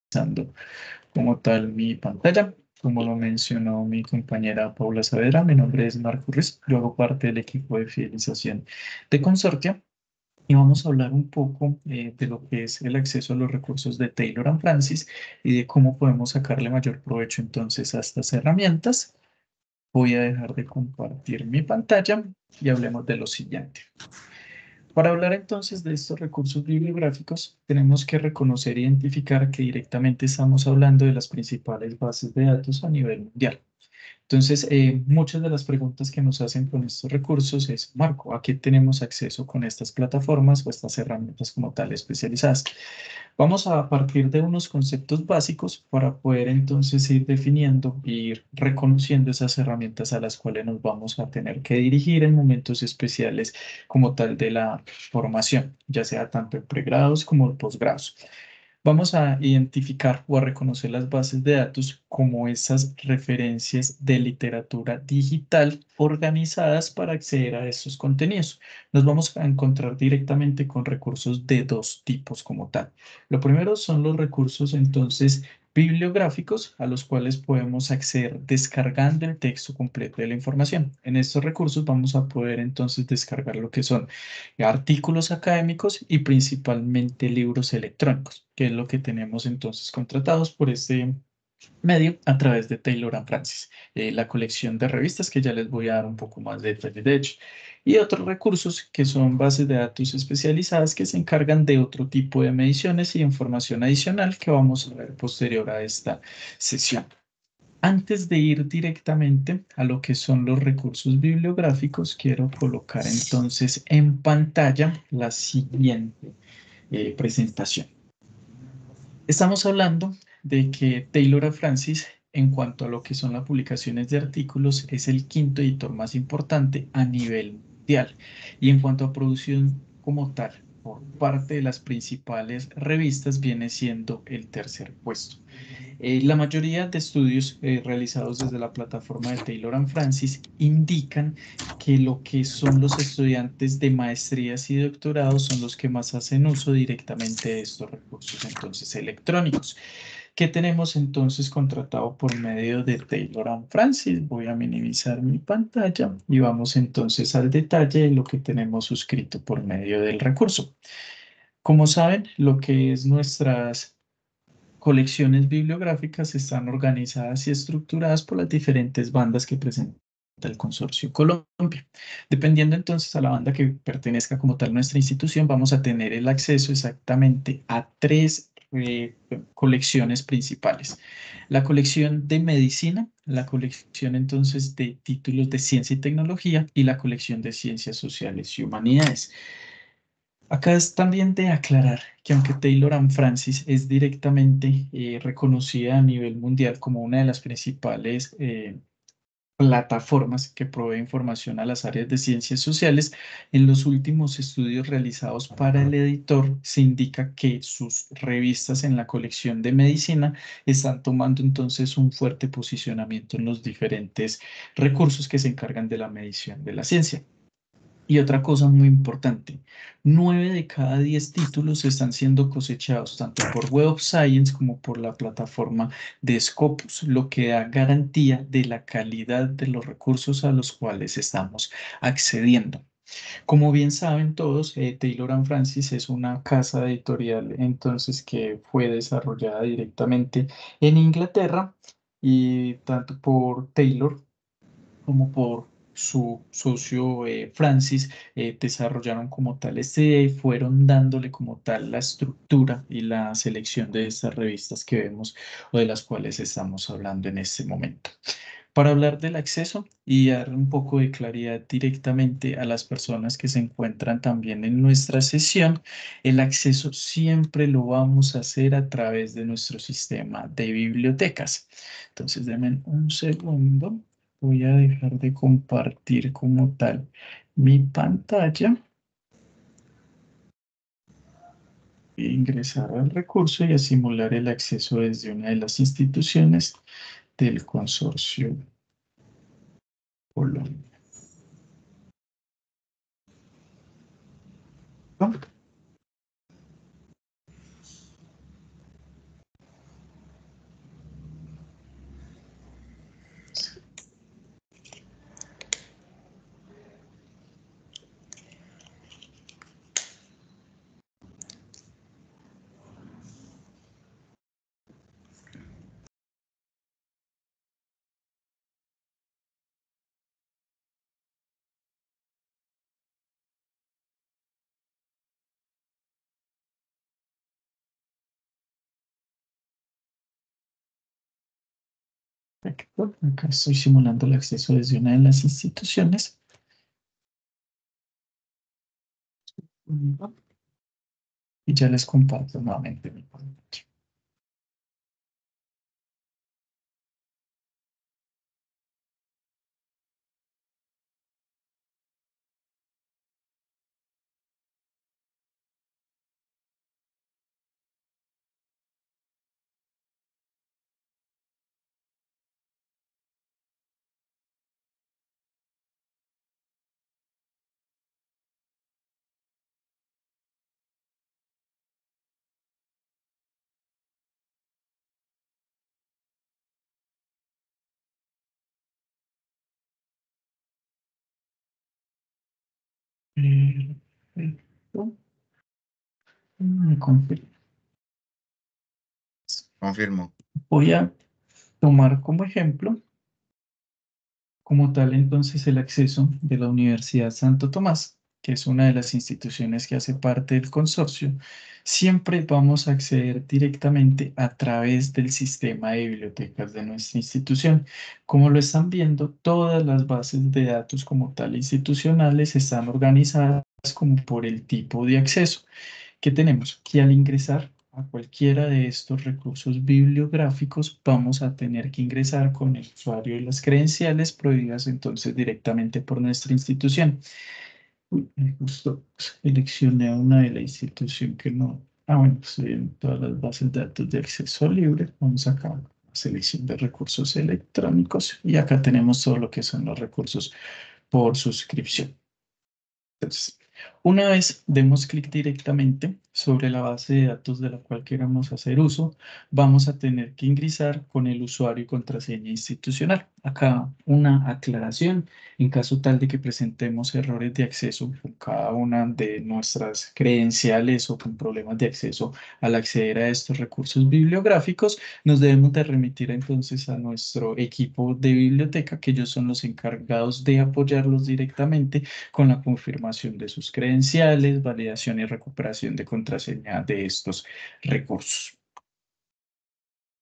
Utilizando como tal mi pantalla. Como lo mencionó mi compañera Paula Saavedra, mi nombre es Marco Ruiz, yo hago parte del equipo de fidelización de Consortia y vamos a hablar un poco de lo que es el acceso a los recursos de Taylor and Francis y de cómo podemos sacarle mayor provecho entonces a estas herramientas. Voy a dejar de compartir mi pantalla y hablemos de lo siguiente. Para hablar entonces de estos recursos bibliográficos, tenemos que reconocer e identificar que directamente estamos hablando de las principales bases de datos a nivel mundial. Entonces, muchas de las preguntas que nos hacen con estos recursos es, Marco, ¿a qué tenemos acceso con estas plataformas o estas herramientas como tal especializadas? Vamos a partir de unos conceptos básicos para poder entonces ir definiendo e ir reconociendo esas herramientas a las cuales nos vamos a tener que dirigir en momentos especiales como tal de la formación, ya sea tanto en pregrados como en posgrados. Vamos a identificar o a reconocer las bases de datos como esas referencias de literatura digital organizadas para acceder a estos contenidos. Nos vamos a encontrar directamente con recursos de dos tipos como tal. Lo primero son los recursos entonces bibliográficos a los cuales podemos acceder descargando el texto completo de la información. En estos recursos vamos a poder entonces descargar lo que son artículos académicos y principalmente libros electrónicos, que es lo que tenemos entonces contratados por este medio a través de Taylor and Francis, la colección de revistas que ya les voy a dar un poco más de detalle de hecho, y otros recursos que son bases de datos especializadas que se encargan de otro tipo de mediciones y información adicional que vamos a ver posterior a esta sesión. Antes de ir directamente a lo que son los recursos bibliográficos, quiero colocar entonces en pantalla la siguiente presentación. Estamos hablando de que Taylor and Francis, en cuanto a lo que son las publicaciones de artículos, es el quinto editor más importante a nivel mundial. Y en cuanto a producción como tal, por parte de las principales revistas, viene siendo el tercer puesto. La mayoría de estudios realizados desde la plataforma de Taylor and Francis indican que lo que son los estudiantes de maestrías y doctorados son los que más hacen uso directamente de estos recursos entonces electrónicos. ¿Qué tenemos entonces contratado por medio de Taylor and Francis? Voy a minimizar mi pantalla y vamos entonces al detalle de lo que tenemos suscrito por medio del recurso. Como saben, lo que es nuestras colecciones bibliográficas están organizadas y estructuradas por las diferentes bandas que presenta el Consorcio Colombia. Dependiendo entonces a la banda que pertenezca como tal nuestra institución, vamos a tener el acceso exactamente a tres colecciones principales. La colección de medicina, la colección entonces de títulos de ciencia y tecnología y la colección de ciencias sociales y humanidades. Acá es también de aclarar que aunque Taylor and Francis es directamente reconocida a nivel mundial como una de las principales plataformas que provee información a las áreas de ciencias sociales, en los últimos estudios realizados para el editor se indica que sus revistas en la colección de medicina están tomando entonces un fuerte posicionamiento en los diferentes recursos que se encargan de la medición de la ciencia. Y otra cosa muy importante, 9 de cada 10 títulos están siendo cosechados tanto por Web of Science como por la plataforma de Scopus, lo que da garantía de la calidad de los recursos a los cuales estamos accediendo. Como bien saben todos, Taylor and Francis es una casa editorial entonces que fue desarrollada directamente en Inglaterra y tanto por Taylor como por su socio Francis, desarrollaron como tal este idea y fueron dándole como tal la estructura y la selección de estas revistas que vemos o de las cuales estamos hablando en este momento. Para hablar del acceso y dar un poco de claridad directamente a las personas que se encuentran también en nuestra sesión, el acceso siempre lo vamos a hacer a través de nuestro sistema de bibliotecas. Entonces, denme un segundo. Voy a dejar de compartir como tal mi pantalla e ingresar al recurso y a simular el acceso desde una de las instituciones del consorcio Colombia. Perfecto. Acá estoy simulando el acceso desde una de las instituciones. Y ya les comparto nuevamente mi pantalla. Perfecto. Me confirmo. Confirmo. Voy a tomar como ejemplo, como tal, entonces el acceso de la Universidad Santo Tomás, que es una de las instituciones que hace parte del consorcio. Siempre vamos a acceder directamente a través del sistema de bibliotecas de nuestra institución. Como lo están viendo, todas las bases de datos como tal institucionales están organizadas como por el tipo de acceso. ¿Qué tenemos? Que al ingresar a cualquiera de estos recursos bibliográficos, vamos a tener que ingresar con el usuario y las credenciales prohibidas entonces directamente por nuestra institución. Uy, justo seleccioné una de la institución que no. Ah, bueno, estoy en todas las bases de datos de acceso libre. Vamos acá a selección de recursos electrónicos y acá tenemos todo lo que son los recursos por suscripción. Entonces, una vez demos clic directamente sobre la base de datos de la cual queramos hacer uso, vamos a tener que ingresar con el usuario y contraseña institucional. Acá una aclaración, en caso tal de que presentemos errores de acceso con cada una de nuestras credenciales o con problemas de acceso al acceder a estos recursos bibliográficos, nos debemos de remitir entonces a nuestro equipo de biblioteca, que ellos son los encargados de apoyarlos directamente con la confirmación de sus credenciales, validación y recuperación de contraseña de estos recursos.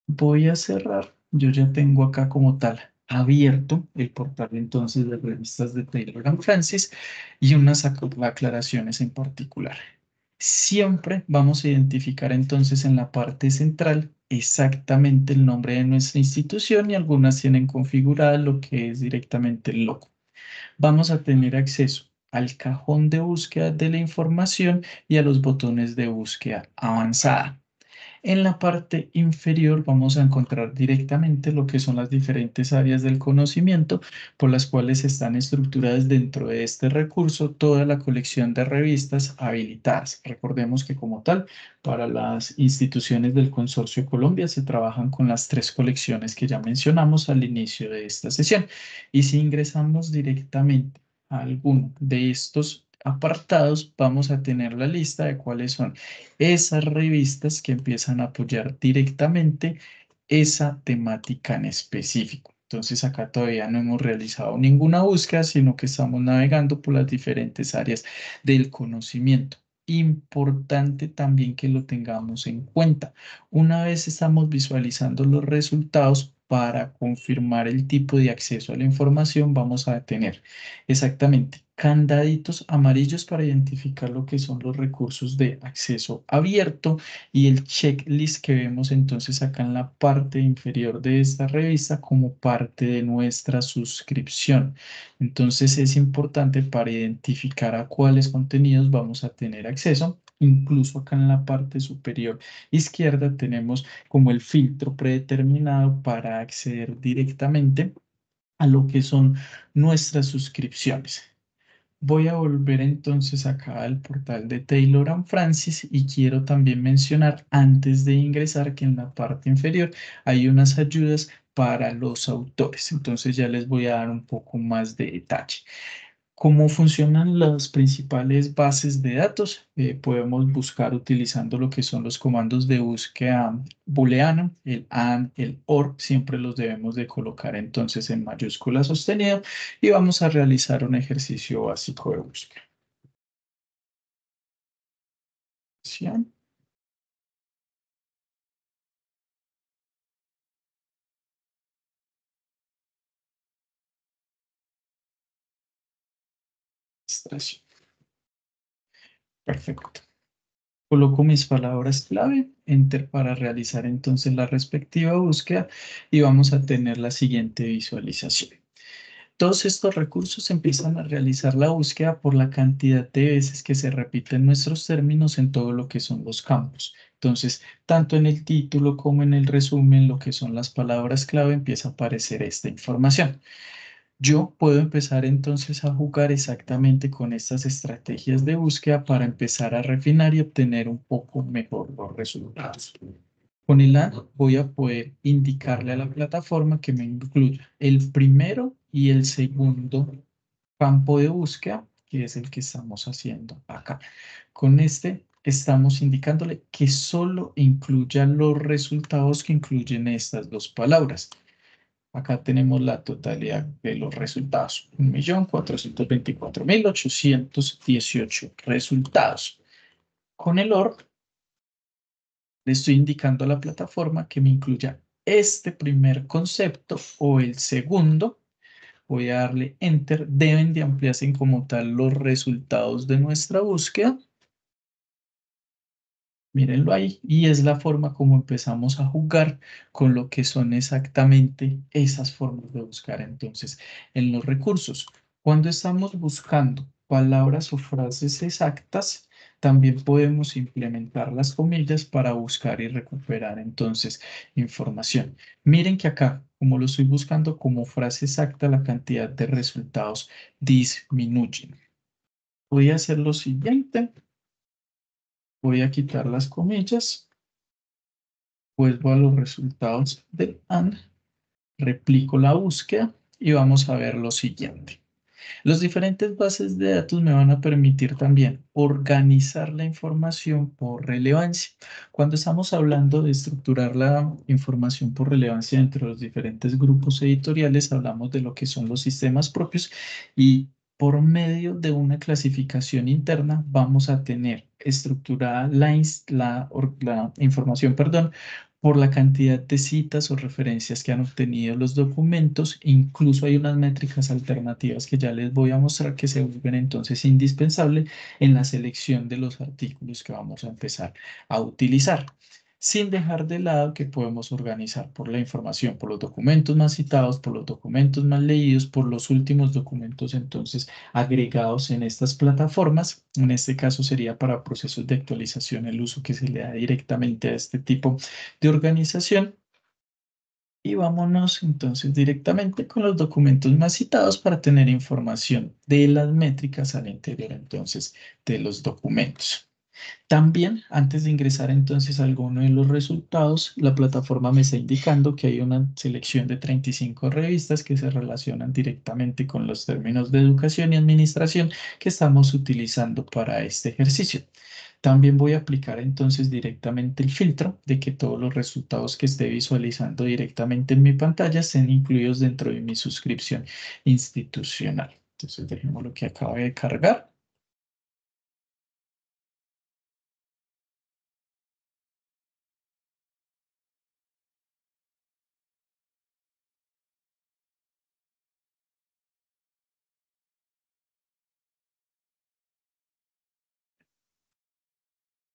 Voy a cerrar. Yo ya tengo acá como tal abierto el portal entonces de revistas de Taylor and Francis y unas aclaraciones en particular. Siempre vamos a identificar entonces en la parte central exactamente el nombre de nuestra institución y algunas tienen configurada lo que es directamente el logo. Vamos a tener acceso al cajón de búsqueda de la información y a los botones de búsqueda avanzada. En la parte inferior vamos a encontrar directamente lo que son las diferentes áreas del conocimiento por las cuales están estructuradas dentro de este recurso toda la colección de revistas habilitadas. Recordemos que como tal, para las instituciones del Consorcio Colombia se trabajan con las tres colecciones que ya mencionamos al inicio de esta sesión. Y si ingresamos directamente a alguno de estos apartados, vamos a tener la lista de cuáles son esas revistas que empiezan a apoyar directamente esa temática en específico. Entonces acá todavía no hemos realizado ninguna búsqueda, sino que estamos navegando por las diferentes áreas del conocimiento. Importante también que lo tengamos en cuenta. Una vez estamos visualizando los resultados, para confirmar el tipo de acceso a la información, vamos a tener exactamente candaditos amarillos para identificar lo que son los recursos de acceso abierto y el checklist que vemos entonces acá en la parte inferior de esta revista como parte de nuestra suscripción. Entonces es importante para identificar a cuáles contenidos vamos a tener acceso. Incluso acá en la parte superior izquierda tenemos como el filtro predeterminado para acceder directamente a lo que son nuestras suscripciones. Voy a volver entonces acá al portal de Taylor and Francis y quiero también mencionar antes de ingresar que en la parte inferior hay unas ayudas para los autores. Entonces ya les voy a dar un poco más de detalle. ¿Cómo funcionan las principales bases de datos? Podemos buscar utilizando lo que son los comandos de búsqueda booleana, el AND, el OR, siempre los debemos de colocar entonces en mayúscula sostenida y vamos a realizar un ejercicio básico de búsqueda. ¿Sí? administración. Perfecto. Coloco mis palabras clave, enter para realizar entonces la respectiva búsqueda y vamos a tener la siguiente visualización. Todos estos recursos empiezan a realizar la búsqueda por la cantidad de veces que se repiten nuestros términos en todo lo que son los campos. Entonces, tanto en el título como en el resumen, lo que son las palabras clave, empieza a aparecer esta información. Yo puedo empezar entonces a jugar exactamente con estas estrategias de búsqueda para empezar a refinar y obtener un poco mejor los resultados. Con el add voy a poder indicarle a la plataforma que me incluya el primero y el segundo campo de búsqueda, que es el que estamos haciendo acá. Con este estamos indicándole que solo incluya los resultados que incluyen estas dos palabras. Acá tenemos la totalidad de los resultados. 1.424.818 resultados. Con el OR le estoy indicando a la plataforma que me incluya este primer concepto o el segundo. Voy a darle Enter. Deben de ampliarse como tal los resultados de nuestra búsqueda. Mírenlo ahí. Y es la forma como empezamos a jugar con lo que son exactamente esas formas de buscar entonces en los recursos. Cuando estamos buscando palabras o frases exactas, también podemos implementar las comillas para buscar y recuperar entonces información. Miren que acá, como lo estoy buscando como frase exacta, la cantidad de resultados disminuye. Voy a hacer lo siguiente. Voy a quitar las comillas. Vuelvo a los resultados del AND, replico la búsqueda y vamos a ver lo siguiente. Las diferentes bases de datos me van a permitir también organizar la información por relevancia. Cuando estamos hablando de estructurar la información por relevancia entre los diferentes grupos editoriales, hablamos de lo que son los sistemas propios y por medio de una clasificación interna vamos a tener estructurada la información, perdón, por la cantidad de citas o referencias que han obtenido los documentos. Incluso hay unas métricas alternativas que ya les voy a mostrar que se vuelven entonces indispensables en la selección de los artículos que vamos a empezar a utilizar. Sin dejar de lado que podemos organizar por la información, por los documentos más citados, por los documentos más leídos, por los últimos documentos entonces agregados en estas plataformas. En este caso sería para procesos de actualización el uso que se le da directamente a este tipo de organización. Y vámonos entonces directamente con los documentos más citados para tener información de las métricas al interior entonces de los documentos. También, antes de ingresar entonces a alguno de los resultados, la plataforma me está indicando que hay una selección de 35 revistas que se relacionan directamente con los términos de educación y administración que estamos utilizando para este ejercicio. También voy a aplicar entonces directamente el filtro de que todos los resultados que esté visualizando directamente en mi pantalla estén incluidos dentro de mi suscripción institucional. Entonces, dejemos lo que acaba de cargar.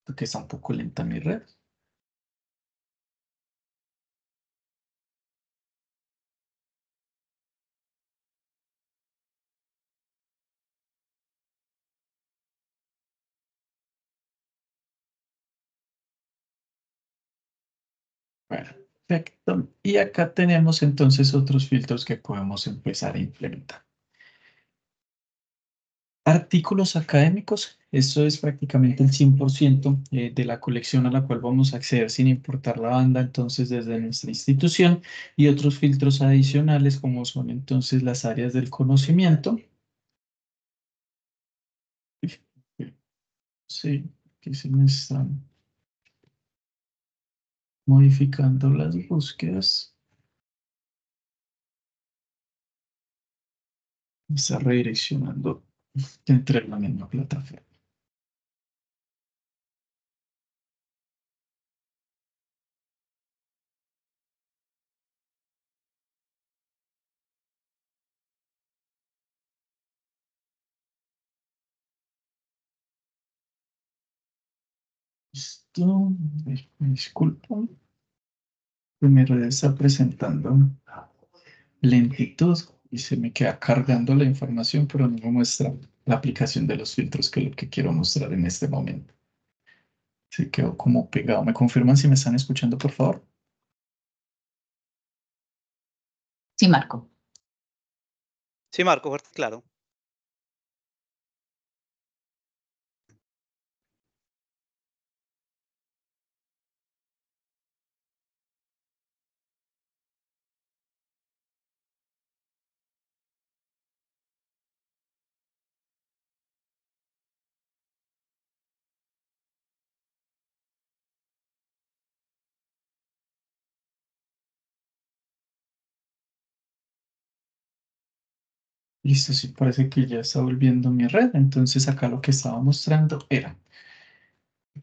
Porque está un poco lenta mi red. Perfecto. Y acá tenemos entonces otros filtros que podemos empezar a implementar. Artículos académicos, esto es prácticamente el 100% de la colección a la cual vamos a acceder sin importar la banda, entonces desde nuestra institución y otros filtros adicionales como son entonces las áreas del conocimiento. Sí, que se me están modificando las búsquedas, me está redireccionando entre la misma plataforma. Listo. Me disculpo. Primero está presentando lentitud y se me queda cargando la información, pero no me muestra la aplicación de los filtros, que es lo que quiero mostrar en este momento. Se quedó como pegado. ¿Me confirman si me están escuchando, por favor? Sí, Marco. Sí, Marco, fuerte y claro. Listo, sí, parece que ya está volviendo mi red. Entonces acá lo que estaba mostrando era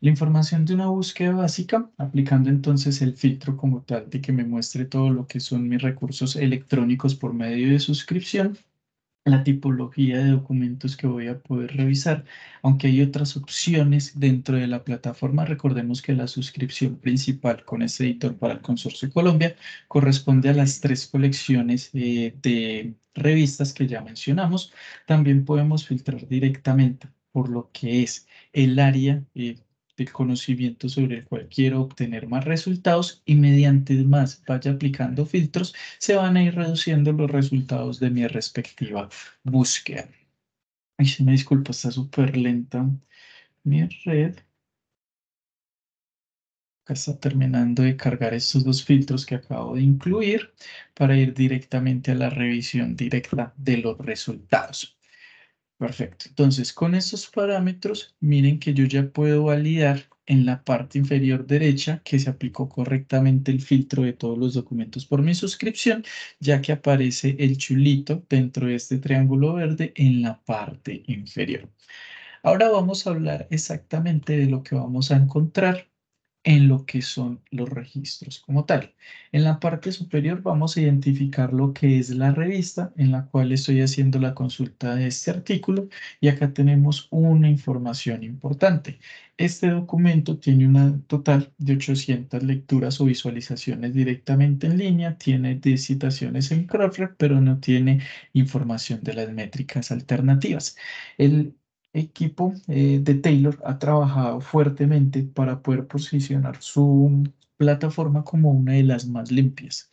la información de una búsqueda básica, aplicando entonces el filtro como tal de que me muestre todo lo que son mis recursos electrónicos por medio de suscripción, la tipología de documentos que voy a poder revisar, aunque hay otras opciones dentro de la plataforma. Recordemos que la suscripción principal con este editor para el Consorcio Colombia corresponde a las tres colecciones de revistas que ya mencionamos. También podemos filtrar directamente por lo que es el área del conocimiento sobre el cual quiero obtener más resultados, y mediante más vaya aplicando filtros se van a ir reduciendo los resultados de mi respectiva búsqueda. Ay, sí, me disculpo, está súper lenta mi red. Acá está terminando de cargar estos dos filtros que acabo de incluir para ir directamente a la revisión directa de los resultados. Perfecto. Entonces, con estos parámetros, miren que yo ya puedo validar en la parte inferior derecha que se aplicó correctamente el filtro de todos los documentos por mi suscripción, ya que aparece el chulito dentro de este triángulo verde en la parte inferior. Ahora vamos a hablar exactamente de lo que vamos a encontrar en lo que son los registros como tal. En la parte superior vamos a identificar lo que es la revista en la cual estoy haciendo la consulta de este artículo, y acá tenemos una información importante. Este documento tiene una total de 800 lecturas o visualizaciones directamente en línea, tiene 10 citaciones en Crossref, pero no tiene información de las métricas alternativas. El equipo de Taylor ha trabajado fuertemente para poder posicionar su plataforma como una de las más limpias.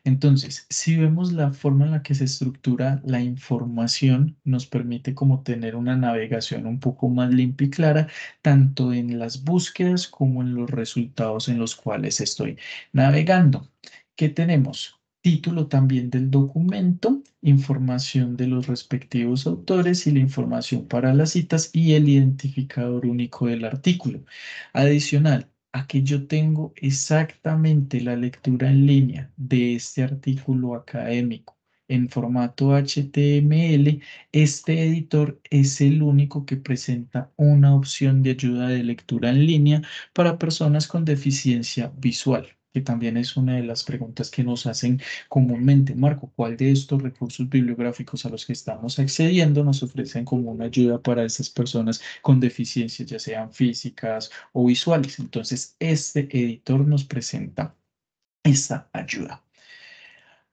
Entonces, si vemos la forma en la que se estructura la información, nos permite como tener una navegación un poco más limpia y clara, tanto en las búsquedas como en los resultados en los cuales estoy navegando. ¿Qué tenemos? Título también del documento, información de los respectivos autores y la información para las citas y el identificador único del artículo. Adicional a que yo tengo exactamente la lectura en línea de este artículo académico en formato HTML, este editor es el único que presenta una opción de ayuda de lectura en línea para personas con deficiencia visual, que también es una de las preguntas que nos hacen comúnmente. Marco, ¿cuál de estos recursos bibliográficos a los que estamos accediendo nos ofrecen como una ayuda para estas personas con deficiencias, ya sean físicas o visuales? Entonces, este editor nos presenta esa ayuda.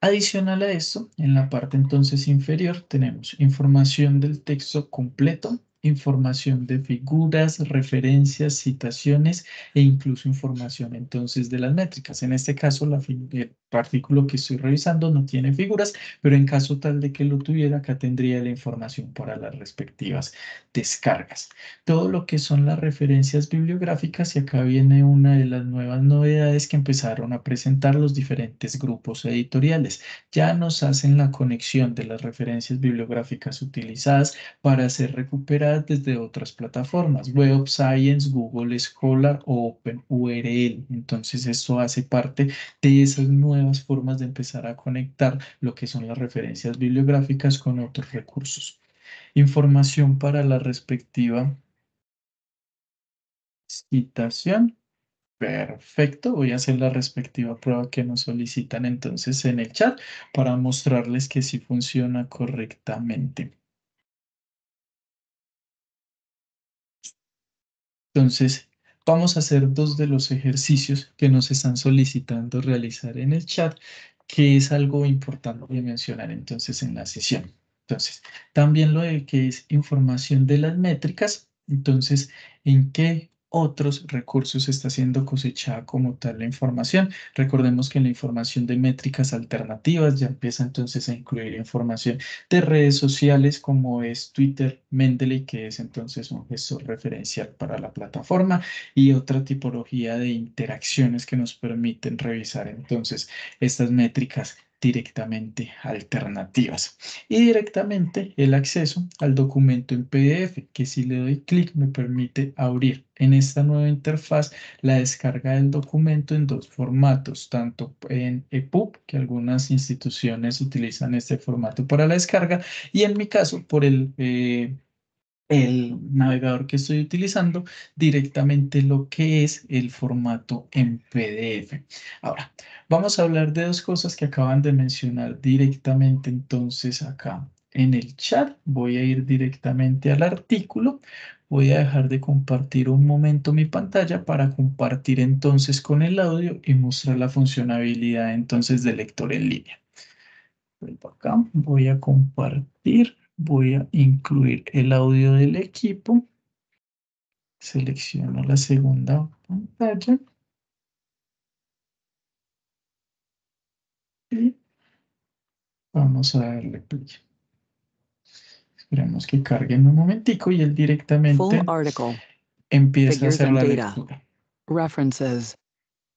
Adicional a esto, en la parte entonces inferior tenemos información del texto completo, información de figuras, referencias, citaciones e incluso información entonces de las métricas. En este caso, el artículo que estoy revisando no tiene figuras, pero en caso tal de que lo tuviera, acá tendría la información para las respectivas descargas. Todo lo que son las referencias bibliográficas, y acá viene una de las nuevas novedades que empezaron a presentar los diferentes grupos editoriales. Ya nos hacen la conexión de las referencias bibliográficas utilizadas para ser recuperadas desde otras plataformas, Web of Science, Google Scholar o OpenURL. Entonces, esto hace parte de esas nuevas formas de empezar a conectar lo que son las referencias bibliográficas con otros recursos. Información para la respectiva citación. Perfecto, voy a hacer la respectiva prueba que nos solicitan entonces en el chat para mostrarles que sí funciona correctamente. Entonces, vamos a hacer dos de los ejercicios que nos están solicitando realizar en el chat, que es algo importante de mencionar entonces en la sesión. Entonces, también lo de que es información de las métricas, entonces, ¿en qué otros recursos está siendo cosechada como tal la información? Recordemos que en la información de métricas alternativas ya empieza entonces a incluir información de redes sociales como es Twitter, Mendeley, que es entonces un gestor referencial para la plataforma y otra tipología de interacciones que nos permiten revisar entonces estas métricas directamente alternativas y directamente el acceso al documento en PDF, que si le doy clic me permite abrir en esta nueva interfaz la descarga del documento en dos formatos, tanto en EPUB, que algunas instituciones utilizan este formato para la descarga, y en mi caso por el navegador que estoy utilizando, directamente lo que es el formato en PDF. Ahora, vamos a hablar de dos cosas que acaban de mencionar directamente entonces acá en el chat. Voy a ir directamente al artículo. Voy a dejar de compartir un momento mi pantalla para compartir entonces con el audio y mostrar la funcionalidad entonces del lector en línea. Vuelvo acá, voy a compartir, voy a incluir el audio del equipo, selecciono la segunda pantalla y vamos a darle play. Esperemos que cargue en un momentico y él Full directamente article, empieza a figures hacer and la data, lectura. references,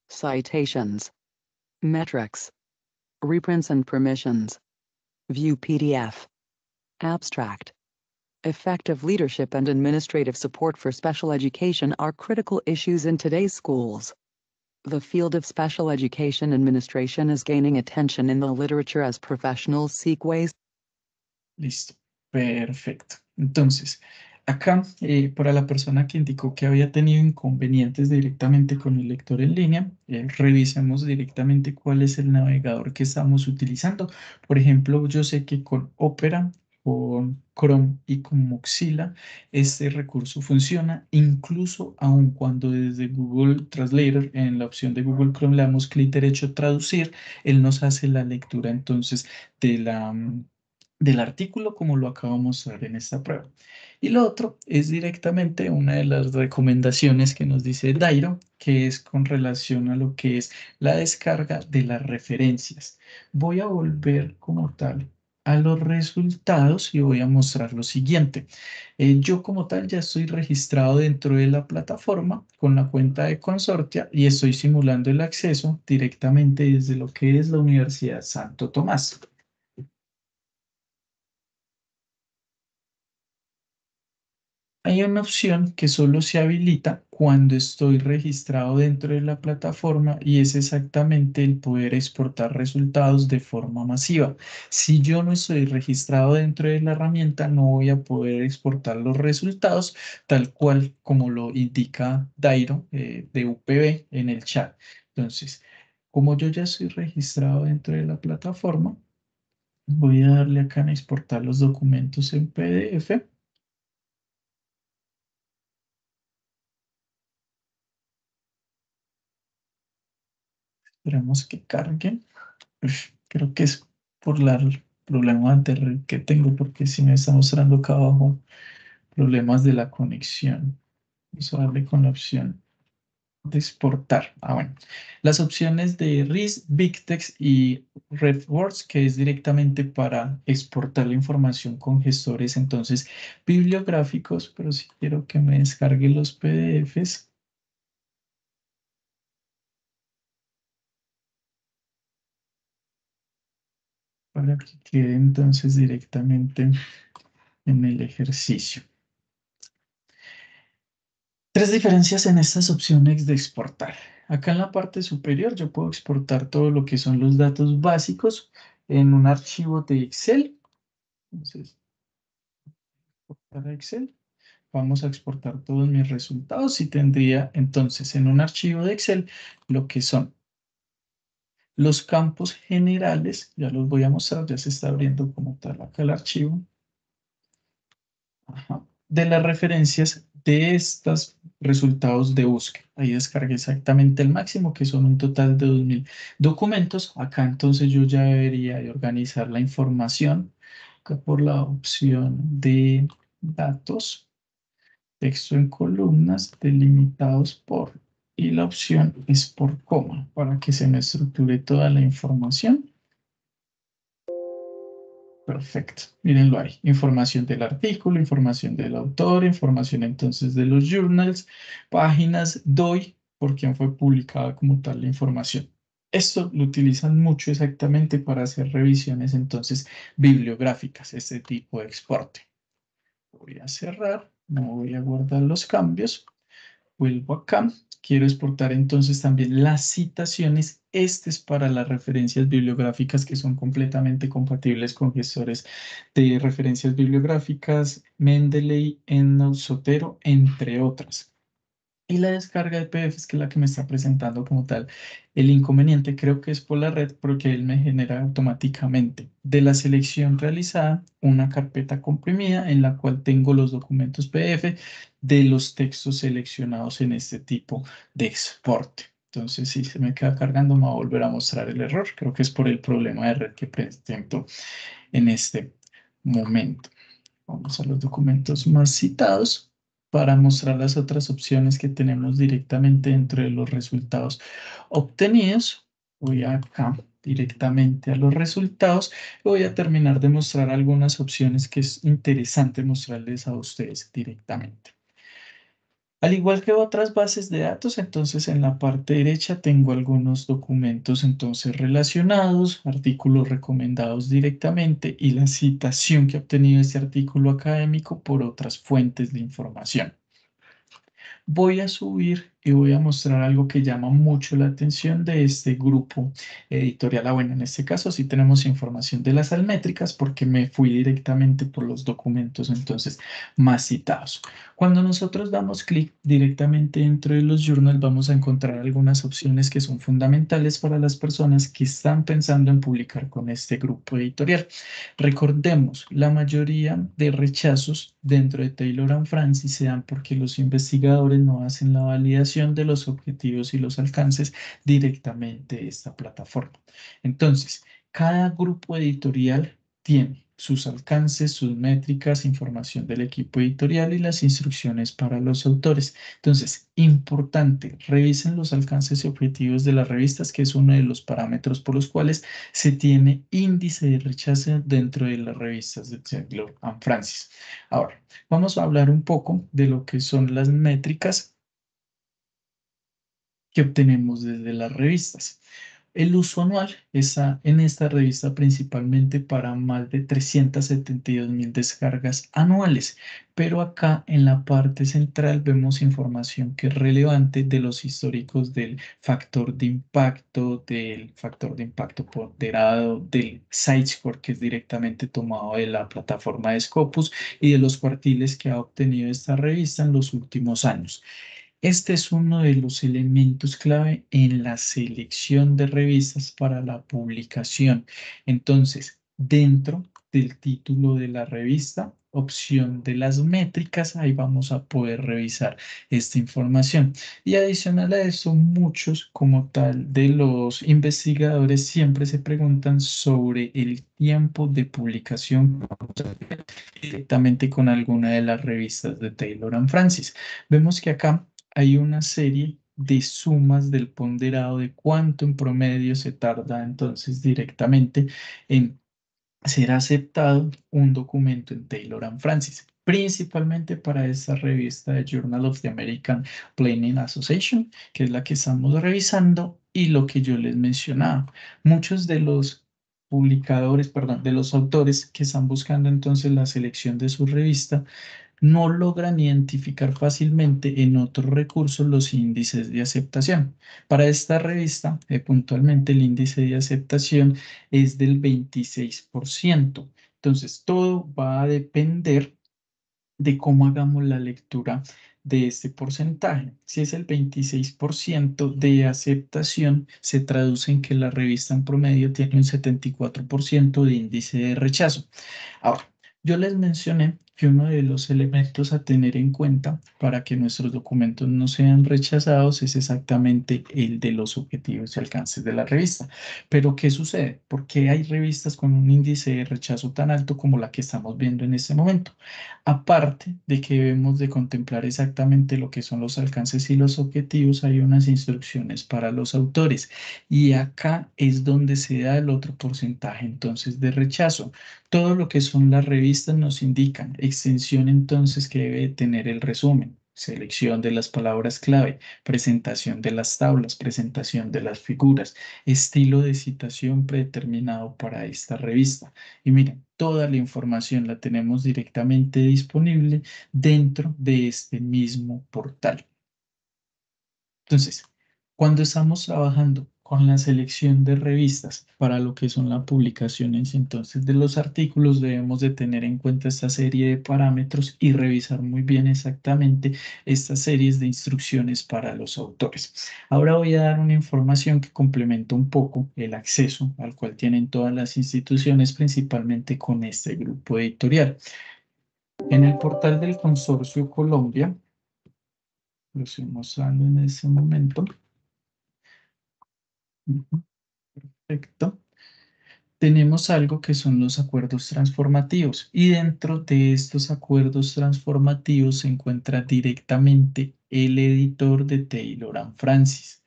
citations, metrics, reprints and permissions, view PDF, abstract. Effective leadership and administrative support for special education are critical issues in today's schools. The field of special education administration is gaining attention in the literature as professionals seek ways. Listo, perfecto. Entonces, acá, para la persona que indicó que había tenido inconvenientes directamente con el lector en línea, revisemos directamente cuál es el navegador que estamos utilizando. Por ejemplo, yo sé que con Opera, con Chrome y con Mozilla, este recurso funciona, incluso aun cuando desde Google Translator, en la opción de Google Chrome, le damos clic derecho a traducir, él nos hace la lectura entonces de del artículo como lo acabo de mostrar en esta prueba. Y lo otro es directamente una de las recomendaciones que nos dice Dairo, que es con relación a lo que es la descarga de las referencias. Voy a volver como tal a los resultados y voy a mostrar lo siguiente. Yo como tal ya estoy registrado dentro de la plataforma con la cuenta de Consortia y estoy simulando el acceso directamente desde lo que es la Universidad Santo Tomás. Hay una opción que solo se habilita cuando estoy registrado dentro de la plataforma y es exactamente el poder exportar resultados de forma masiva. Si yo no estoy registrado dentro de la herramienta, no voy a poder exportar los resultados tal cual como lo indica Dairo de UPB en el chat. Entonces, como yo ya estoy registrado dentro de la plataforma, voy a darle acá en exportar los documentos en PDF. Esperemos que cargue. Creo que es por el problema de red que tengo, porque si me está mostrando acá abajo problemas de la conexión. Vamos a darle con la opción de exportar. Bueno. Las opciones de RIS, BigText y RedWords, que es directamente para exportar la información con gestores, entonces, bibliográficos, pero si quiero que me descargue los PDFs, para que quede entonces directamente en el ejercicio. Tres diferencias en estas opciones de exportar. Acá en la parte superior yo puedo exportar todo lo que son los datos básicos en un archivo de Excel. Entonces, exportar a Excel. Vamos a exportar todos mis resultados y tendría entonces en un archivo de Excel lo que son los campos generales. Ya los voy a mostrar, ya se está abriendo como tal acá el archivo. Ajá. de las referencias de estos resultados de búsqueda. Ahí descargué exactamente el máximo, que son un total de 2000 documentos. Acá entonces yo ya debería de organizar la información acá por la opción de datos, texto en columnas delimitados por, y la opción es por coma, para que se me estructure toda la información. Perfecto, mírenlo ahí. Información del artículo, información del autor, información entonces de los journals, páginas, doy por quién fue publicada como tal la información. Esto lo utilizan mucho exactamente para hacer revisiones entonces bibliográficas, este tipo de exporte. Voy a cerrar, no voy a guardar los cambios. Vuelvo acá. Quiero exportar entonces también las citaciones. Este es para las referencias bibliográficas que son completamente compatibles con gestores de referencias bibliográficas, Mendeley, EndNote, Zotero, entre otras. Y la descarga de PDFs, que es la que me está presentando como tal. El inconveniente creo que es por la red, porque él me genera automáticamente de la selección realizada una carpeta comprimida en la cual tengo los documentos PDF de los textos seleccionados en este tipo de exporte. Entonces, si se me queda cargando, me va a volver a mostrar el error. Creo que es por el problema de red que presento en este momento. Vamos a los documentos más citados para mostrar las otras opciones que tenemos directamente dentro de los resultados obtenidos. Voy acá directamente a los resultados y voy a terminar de mostrar algunas opciones que es interesante mostrarles a ustedes directamente. Al igual que otras bases de datos, entonces en la parte derecha tengo algunos documentos entonces relacionados, artículos recomendados directamente y la citación que ha obtenido este artículo académico por otras fuentes de información. Voy a subir y voy a mostrar algo que llama mucho la atención de este grupo editorial. Bueno, en este caso sí tenemos información de las almétricas porque me fui directamente por los documentos entonces más citados. Cuando nosotros damos clic directamente dentro de los journals vamos a encontrar algunas opciones que son fundamentales para las personas que están pensando en publicar con este grupo editorial. Recordemos, la mayoría de rechazos dentro de Taylor and Francis se dan porque los investigadores no hacen la validación de los objetivos y los alcances directamente de esta plataforma. Entonces, cada grupo editorial tiene sus alcances, sus métricas, información del equipo editorial y las instrucciones para los autores. Entonces, importante, revisen los alcances y objetivos de las revistas, que es uno de los parámetros por los cuales se tiene índice de rechazo dentro de las revistas de Taylor and Francis. Ahora, vamos a hablar un poco de lo que son las métricas que obtenemos desde las revistas. El uso anual está en esta revista principalmente para más de 372.000 descargas anuales, pero acá en la parte central vemos información que es relevante de los históricos del factor de impacto ponderado, del Site-Score, que es directamente tomado de la plataforma de Scopus, y de los cuartiles que ha obtenido esta revista en los últimos años. Este es uno de los elementos clave en la selección de revistas para la publicación. Entonces, dentro del título de la revista, opción de las métricas, ahí vamos a poder revisar esta información. Y adicional a eso, muchos como tal de los investigadores siempre se preguntan sobre el tiempo de publicación directamente con alguna de las revistas de Taylor and Francis. Vemos que acá hay una serie de sumas del ponderado de cuánto en promedio se tarda entonces directamente en ser aceptado un documento en Taylor and Francis, principalmente para esta revista de Journal of the American Planning Association, que es la que estamos revisando, y lo que yo les mencionaba. Muchos de los publicadores, perdón, de los autores que están buscando entonces la selección de su revista, no logran identificar fácilmente en otros recursos los índices de aceptación. Para esta revista, puntualmente el índice de aceptación es del 26%. Entonces, todo va a depender de cómo hagamos la lectura de este porcentaje. Si es el 26% de aceptación, se traduce en que la revista en promedio tiene un 74% de índice de rechazo. Ahora, yo les mencioné que uno de los elementos a tener en cuenta para que nuestros documentos no sean rechazados es exactamente el de los objetivos y alcances de la revista. Pero, ¿qué sucede? ¿Por qué hay revistas con un índice de rechazo tan alto como la que estamos viendo en este momento? Aparte de que debemos de contemplar exactamente lo que son los alcances y los objetivos, hay unas instrucciones para los autores y acá es donde se da el otro porcentaje entonces de rechazo. Todo lo que son las revistas nos indican extensión entonces que debe tener el resumen. Selección de las palabras clave, presentación de las tablas, presentación de las figuras, estilo de citación predeterminado para esta revista. Y miren, toda la información la tenemos directamente disponible dentro de este mismo portal. Entonces, cuando estamos trabajando con la selección de revistas para lo que son las publicaciones, entonces de los artículos debemos de tener en cuenta esta serie de parámetros y revisar muy bien exactamente estas series de instrucciones para los autores. Ahora voy a dar una información que complementa un poco el acceso al cual tienen todas las instituciones, principalmente con este grupo editorial. En el portal del Consorcio Colombia, lo estoy mostrando en ese momento. Ujú, perfecto. Tenemos algo que son los acuerdos transformativos y dentro de estos acuerdos transformativos se encuentra directamente el editor de Taylor and Francis.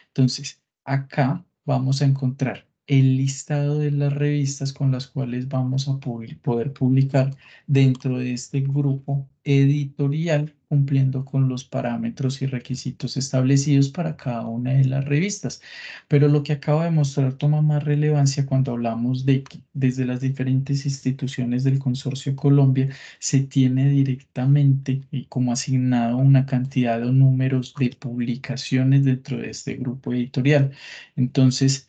Entonces, acá vamos a encontrar el listado de las revistas con las cuales vamos a poder publicar dentro de este grupo editorial, cumpliendo con los parámetros y requisitos establecidos para cada una de las revistas. Pero lo que acabo de mostrar toma más relevancia cuando hablamos de que desde las diferentes instituciones del Consorcio Colombia se tiene directamente y como asignado una cantidad de números de publicaciones dentro de este grupo editorial. Entonces,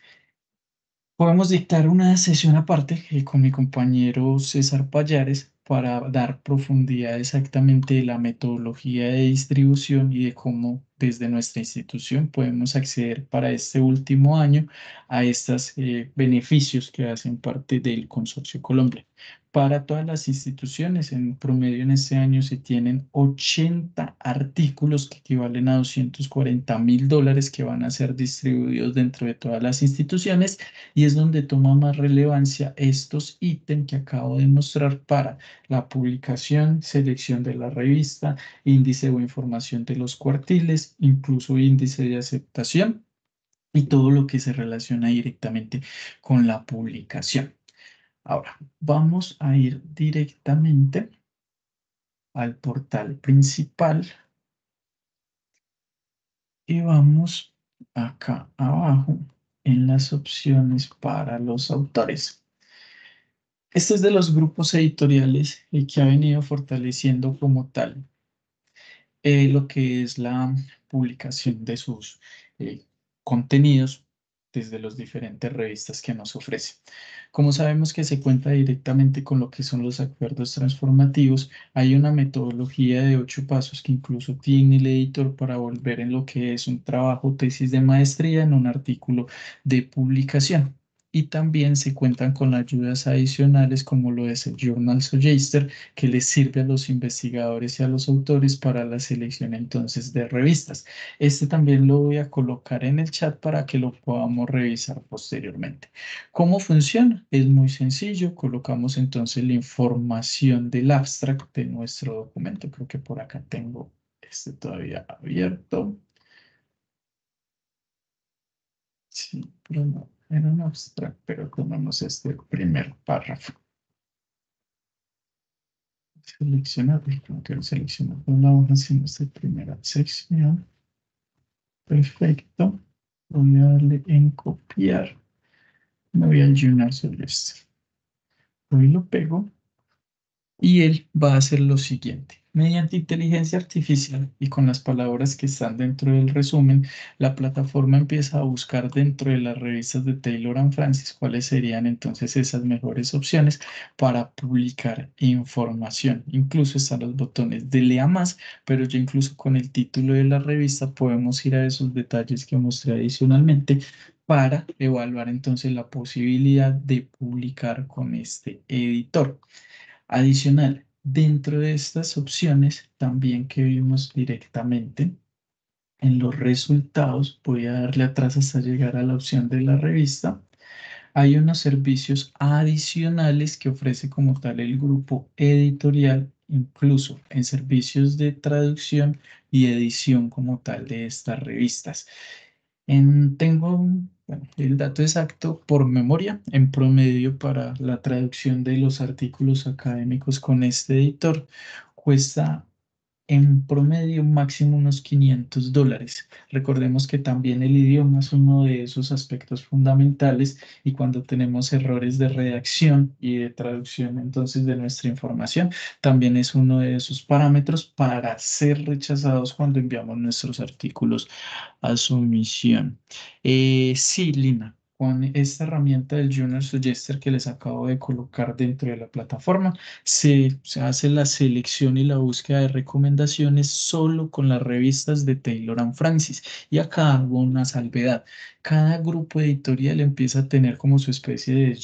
podemos dictar una sesión aparte con mi compañero César Payares para dar profundidad exactamente de la metodología de distribución y de cómo desde nuestra institución podemos acceder para este último año a estos beneficios que hacen parte del Consorcio Colombia. Para todas las instituciones, en promedio en este año se tienen 80 artículos que equivalen a $240.000 que van a ser distribuidos dentro de todas las instituciones y es donde toma más relevancia estos ítems que acabo de mostrar para la publicación, selección de la revista, índice o información de los cuartiles, incluso índice de aceptación y todo lo que se relaciona directamente con la publicación. Ahora, vamos a ir directamente al portal principal y vamos acá abajo en las opciones para los autores. Este es de los grupos editoriales que ha venido fortaleciendo como tal lo que es la publicación de sus eh, contenidos desde las diferentes revistas que nos ofrece. Como sabemos que se cuenta directamente con lo que son los acuerdos transformativos, hay una metodología de 8 pasos que incluso tiene el editor para volver en lo que es un trabajo, tesis de maestría en un artículo de publicación. Y también se cuentan con ayudas adicionales como lo es el Journal Suggestor, que les sirve a los investigadores y a los autores para la selección entonces de revistas. Este también lo voy a colocar en el chat para que lo podamos revisar posteriormente. ¿Cómo funciona? Es muy sencillo. Colocamos entonces la información del abstract de nuestro documento. Creo que por acá tengo este todavía abierto. Sí, pero no, era un abstract, pero tomamos este primer párrafo. Seleccionar, no quiero seleccionar por la hoja, sino esta primera sección. Perfecto. Voy a darle en copiar. Me voy al Journal Suggestor. Hoy lo pego y él va a hacer lo siguiente. Mediante inteligencia artificial y con las palabras que están dentro del resumen, la plataforma empieza a buscar dentro de las revistas de Taylor and Francis cuáles serían entonces esas mejores opciones para publicar información. Incluso están los botones de lea más, pero ya incluso con el título de la revista podemos ir a esos detalles que mostré adicionalmente para evaluar entonces la posibilidad de publicar con este editor. Adicional, Dentro de estas opciones, también que vimos directamente en los resultados, voy a darle atrás hasta llegar a la opción de la revista. Hay unos servicios adicionales que ofrece como tal el grupo editorial, incluso en servicios de traducción y edición como tal de estas revistas. Bueno, el dato exacto por memoria, en promedio para la traducción de los artículos académicos con este editor, cuesta en promedio máximo unos $500. Recordemos que también el idioma es uno de esos aspectos fundamentales y cuando tenemos errores de redacción y de traducción entonces de nuestra información, también es uno de esos parámetros para ser rechazados cuando enviamos nuestros artículos a su misión. Sí, Lina, con esta herramienta del Junior Suggester que les acabo de colocar dentro de la plataforma, se hace la selección y la búsqueda de recomendaciones solo con las revistas de Taylor and Francis. Y acá hago una salvedad. Cada grupo editorial empieza a tener como su especie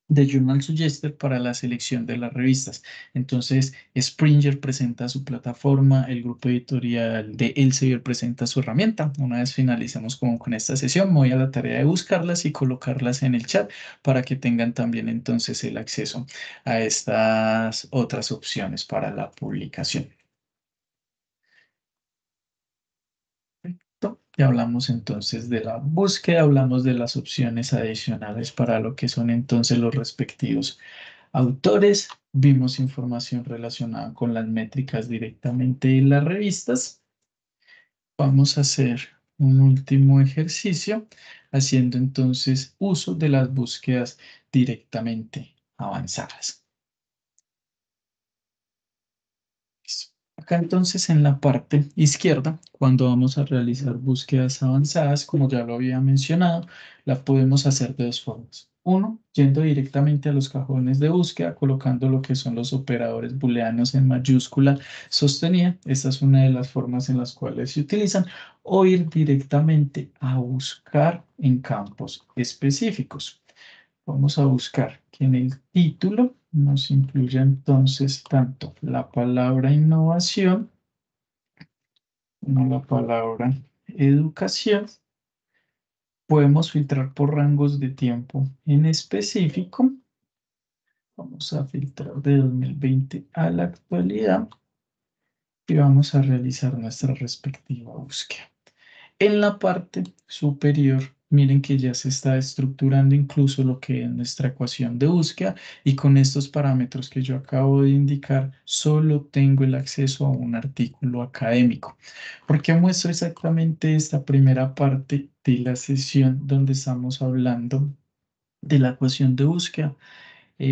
de Journal Suggester para la selección de las revistas. Entonces, Springer presenta su plataforma, el grupo editorial de Elsevier presenta su herramienta. Una vez finalicemos con esta sesión, me voy a la tarea de buscarlas y colocarlas en el chat para que tengan también entonces el acceso a estas otras opciones para la publicación. Ya hablamos entonces de la búsqueda, hablamos de las opciones adicionales para lo que son entonces los respectivos autores. Vimos información relacionada con las métricas directamente en las revistas. Vamos a hacer un último ejercicio haciendo entonces uso de las búsquedas directamente avanzadas. Acá entonces en la parte izquierda, cuando vamos a realizar búsquedas avanzadas, como ya lo había mencionado, la podemos hacer de dos formas. Uno, yendo directamente a los cajones de búsqueda, colocando lo que son los operadores booleanos en mayúscula sostenida. Esta es una de las formas en las cuales se utilizan. O ir directamente a buscar en campos específicos. Vamos a buscar que en el título nos incluya entonces tanto la palabra innovación como la palabra educación. Podemos filtrar por rangos de tiempo en específico. Vamos a filtrar de 2020 a la actualidad y vamos a realizar nuestra respectiva búsqueda. En la parte superior, miren que ya se está estructurando incluso lo que es nuestra ecuación de búsqueda y con estos parámetros que yo acabo de indicar, solo tengo el acceso a un artículo académico. ¿Por qué muestro exactamente esta primera parte de la sesión donde estamos hablando de la ecuación de búsqueda?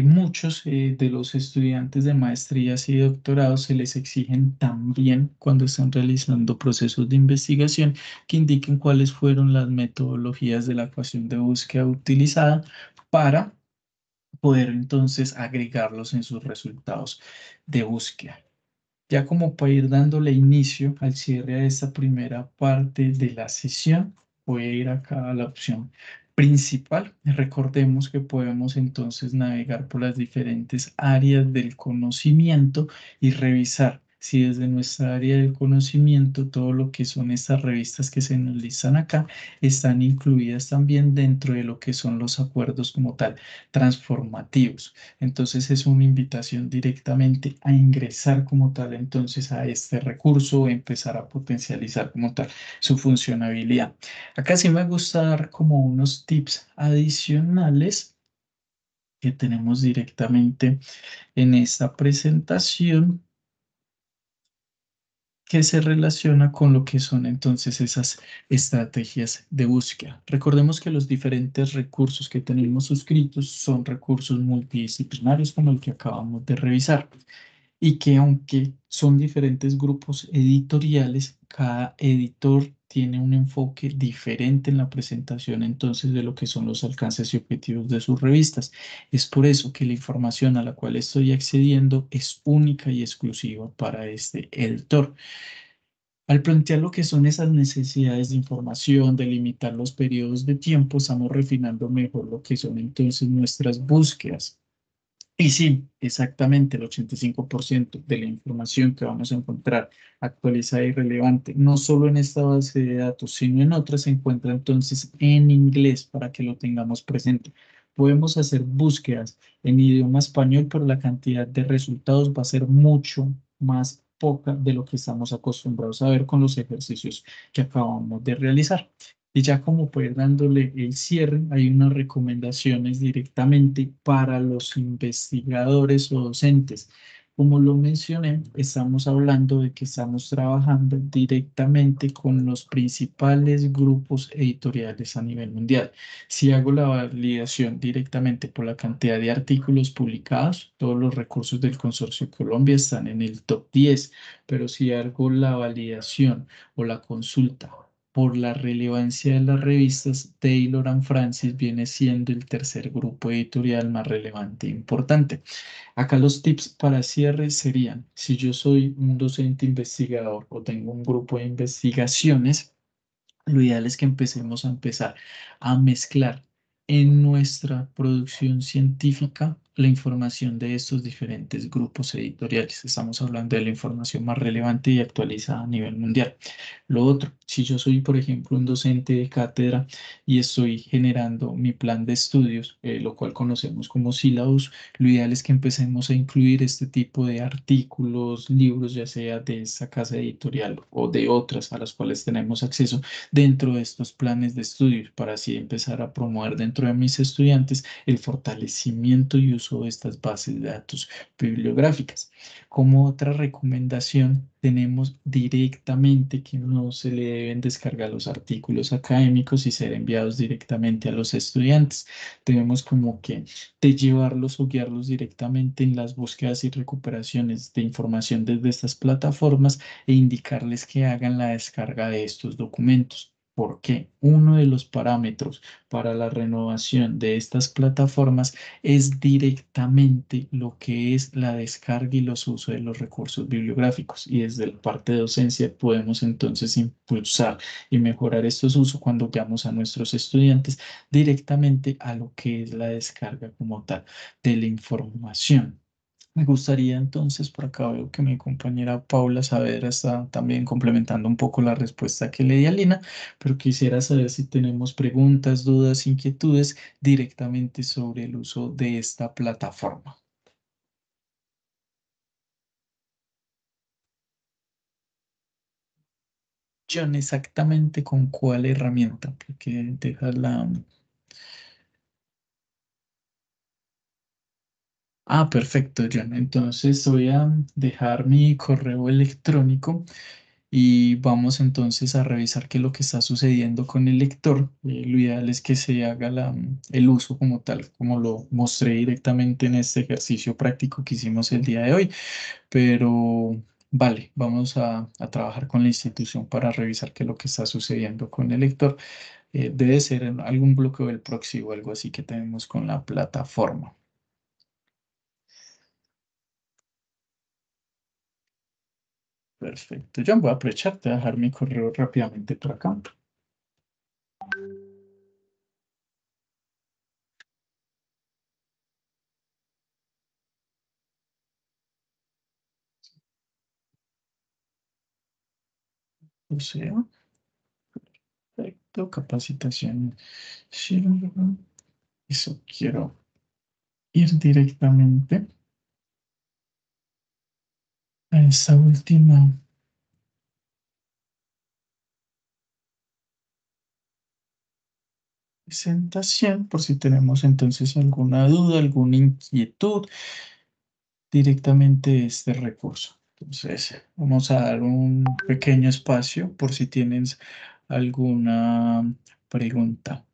Muchos de los estudiantes de maestrías y doctorados se les exigen también cuando están realizando procesos de investigación que indiquen cuáles fueron las metodologías de la ecuación de búsqueda utilizada para poder entonces agregarlos en sus resultados de búsqueda. Ya como para ir dándole inicio al cierre a esta primera parte de la sesión, voy a ir acá a la opción principal. Recordemos que podemos entonces navegar por las diferentes áreas del conocimiento y revisar si desde nuestra área del conocimiento todo lo que son estas revistas que se nos listan acá están incluidas también dentro de lo que son los acuerdos como tal transformativos. Entonces es una invitación directamente a ingresar como tal entonces a este recurso, empezar a potencializar como tal su funcionalidad. Acá sí me gusta dar como unos tips adicionales que tenemos directamente en esta presentación que se relaciona con lo que son entonces esas estrategias de búsqueda. Recordemos que los diferentes recursos que tenemos suscritos son recursos multidisciplinarios como el que acabamos de revisar y que aunque son diferentes grupos editoriales, cada editor tiene un enfoque diferente en la presentación entonces de lo que son los alcances y objetivos de sus revistas. Es por eso que la información a la cual estoy accediendo es única y exclusiva para este editor. Al plantear lo que son esas necesidades de información, de limitar los periodos de tiempo, estamos refinando mejor lo que son entonces nuestras búsquedas. Y sí, exactamente el 85% de la información que vamos a encontrar actualizada y relevante, no solo en esta base de datos, sino en otras, se encuentra entonces en inglés para que lo tengamos presente. Podemos hacer búsquedas en idioma español, pero la cantidad de resultados va a ser mucho más poca de lo que estamos acostumbrados a ver con los ejercicios que acabamos de realizar. Y ya como pues dándole el cierre, hay unas recomendaciones directamente para los investigadores o docentes. Como lo mencioné, estamos hablando de que estamos trabajando directamente con los principales grupos editoriales a nivel mundial. Si hago la validación directamente por la cantidad de artículos publicados, todos los recursos del Consorcio Colombia están en el top 10, pero si hago la validación o la consulta por la relevancia de las revistas, Taylor and Francis viene siendo el tercer grupo editorial más relevante e importante. Acá los tips para cierre serían, si yo soy un docente investigador o tengo un grupo de investigaciones, lo ideal es que empezar a mezclar en nuestra producción científica la información de estos diferentes grupos editoriales. Estamos hablando de la información más relevante y actualizada a nivel mundial. Lo otro, si yo soy, por ejemplo, un docente de cátedra y estoy generando mi plan de estudios, lo cual conocemos como sílabus, lo ideal es que empecemos a incluir este tipo de artículos, libros, ya sea de esta casa editorial o de otras a las cuales tenemos acceso dentro de estos planes de estudios para así empezar a promover dentro de mis estudiantes el fortalecimiento y uso de estas bases de datos bibliográficas. Como otra recomendación, tenemos directamente que no se le deben descargar los artículos académicos y ser enviados directamente a los estudiantes. Debemos como que de llevarlos o guiarlos directamente en las búsquedas y recuperaciones de información desde estas plataformas e indicarles que hagan la descarga de estos documentos. Porque uno de los parámetros para la renovación de estas plataformas es directamente lo que es la descarga y los usos de los recursos bibliográficos. Y desde la parte de docencia podemos entonces impulsar y mejorar estos usos cuando guiamos a nuestros estudiantes directamente a lo que es la descarga como tal de la información. Me gustaría entonces, por acá veo que mi compañera Paula Saavedra está también complementando un poco la respuesta que le di a Lina, pero quisiera saber si tenemos preguntas, dudas, inquietudes directamente sobre el uso de esta plataforma. John, exactamente con cuál herramienta, porque deja la... Ah, perfecto, John. Entonces voy a dejar mi correo electrónico y vamos entonces a revisar qué es lo que está sucediendo con el lector. Lo ideal es que se haga el uso como tal, como lo mostré directamente en este ejercicio práctico que hicimos el día de hoy. Pero vale, vamos a trabajar con la institución para revisar qué es lo que está sucediendo con el lector. Debe ser en algún bloqueo del proxy o algo así que tenemos con la plataforma. Perfecto. Yo voy a aprovechar de dejar mi correo rápidamente por acá. O sea, perfecto. Capacitación. Sí, eso quiero ir directamente a esta última presentación por si tenemos entonces alguna duda, alguna inquietud directamente de este recurso. Entonces, vamos a dar un pequeño espacio por si tienes alguna pregunta.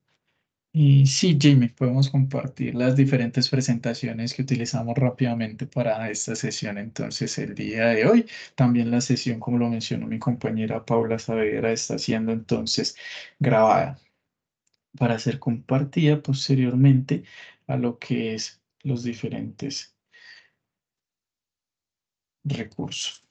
Y sí, Jamie, podemos compartir las diferentes presentaciones que utilizamos rápidamente para esta sesión. Entonces, el día de hoy, también la sesión, como lo mencionó mi compañera Paula Saavedra, está siendo entonces grabada para ser compartida posteriormente a lo que es los diferentes recursos.